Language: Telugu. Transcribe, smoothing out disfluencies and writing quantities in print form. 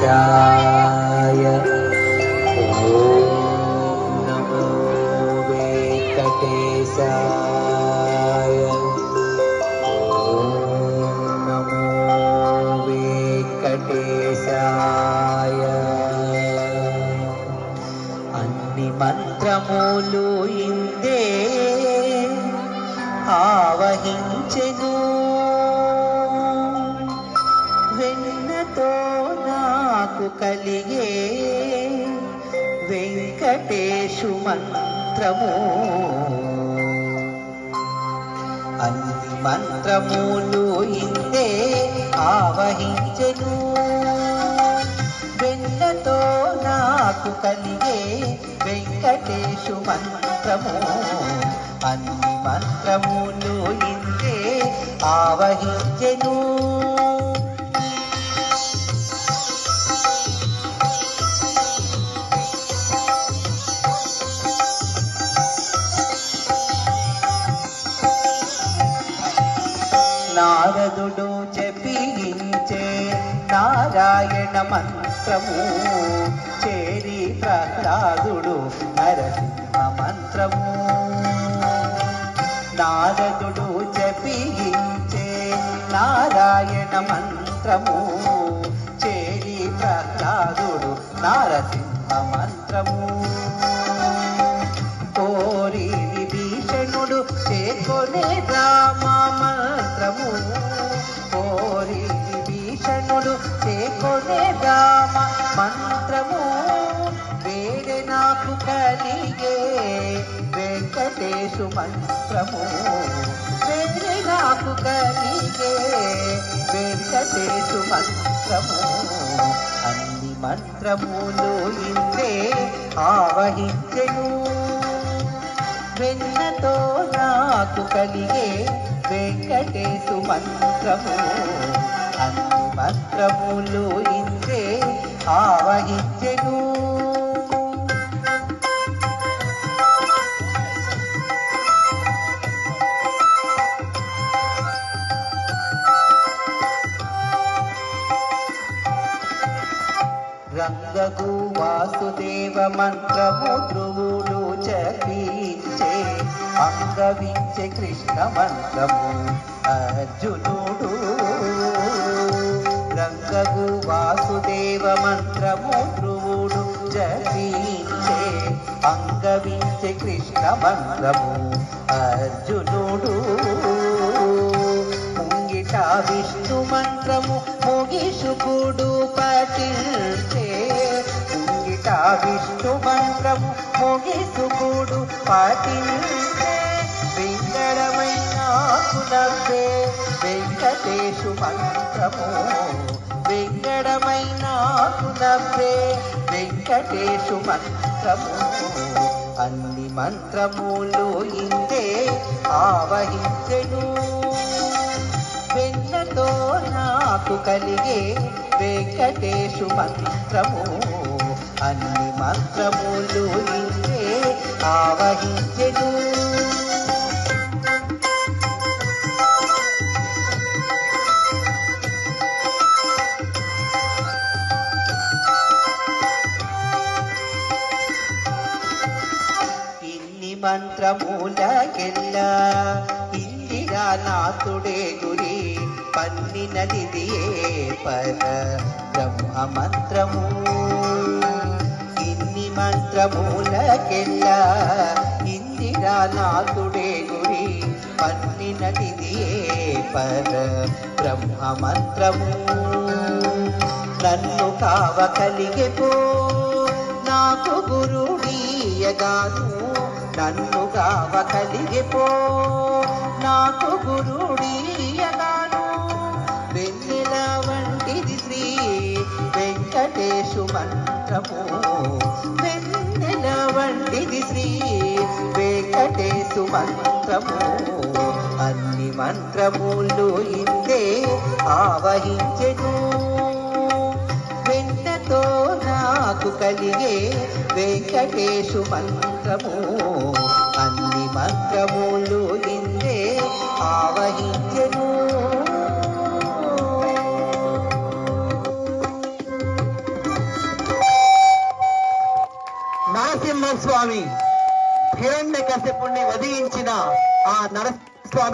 वेङ्कटेशाय ॐ नमो वेङ्कटेशाय ॐ नमो वेङ्कटेशाय अन्नि మంత్రములు ఇందే ఆవహించెను వెన్నతో నాకు కలిగే వెంకటేశు మంత్రము అన్ని మంత్రములు ఇందే ఆవహించెను వెన్నతో నాకు కలిగే వెంకటేశు మంత్రము అన్ని మంత్రములు ఇందే ఆవహించెను నారదుడు జపించే నారాయణ మంత్రము చేరి ప్రహ్లాదుడు నరసింహ మంత్రము నారదుడు జపించే నారాయణ మంత్రము చేరి ప్రహ్లాదుడు నరసింహ మంత్రము కోరి విభీషణుడు చేకొనే రామ మంత్రము కోరి విభీషణుడు చేకొనే రామ మంత్రము వేరే నాకు కలిగే వెంకటేశు మంత్రము వేరే నాకు కలిగే వెంకటేశు మంత్రము అన్ని మంత్రములు ఇందే ఆవహించెను వెన్నతో నాకు కలిగే వెంకటేశు మంత్రము అన్ని మంత్రములు ఇందే ఆవహించెను రంగకు వాసుదేవ మంత్రము ధ్రువుడు జపించే అంగవించే కృష్ణ మంత్రము అర్జునుడు రంగకు వాసుదేవ మంత్రము ధ్రువుడు జపించే అంగవించే కృష్ణ మంత్రము అర్జునుడు ముంగిట విష్ణు మంత్రము ముగిశుకుడు పఠించే ముంగిట విష్ణు మంత్రము ముగిశుకుడు పఠించే వెంకటమైన నవ్వే వెంకటేశు మంత్రము వెంకటమైన నవ్వే వెంకటేశు మంత్రము అన్ని మంత్రములు ఇందే ఆవహించెను వెన్నతో నాకు కలిగే వెంకటేశు మంత్రము అన్ని మంత్రములు ఇందే ఆవహించెను ఇన్ని మంత్రములకెల్లా ఇందిరా నాథుడే గురి పన్నినదిదియే పర బ్రహ్మ మంత్రము ఇన్ని మంత్రములకెల్లా ఇందిరా నాథుడే గురి పన్నినదిదియే పర బ్రహ్మ మంత్రము నన్ను కావ కలిగిపో నాకు గురుడీయగాను నన్ను కావ కలిగిపో నాకు గురుడీయగాను వెన్నెల వంటిది శ్రీ వెంకటేశు మంత్రము వెన్నెల వంటిది శ్రీ వెంకటేశు మంత్రము అన్ని మంత్రములు ఇందే ఆవహించెను వెన్నతో నాకు కలిగే వెంకటేశు మంత్రము అన్ని మంత్రములు ఇందే ఆవహించెను నరసింహస్వామి హిరణ్యకశిపుణ్ణి వధించిన ఆ నరసింహస్వామి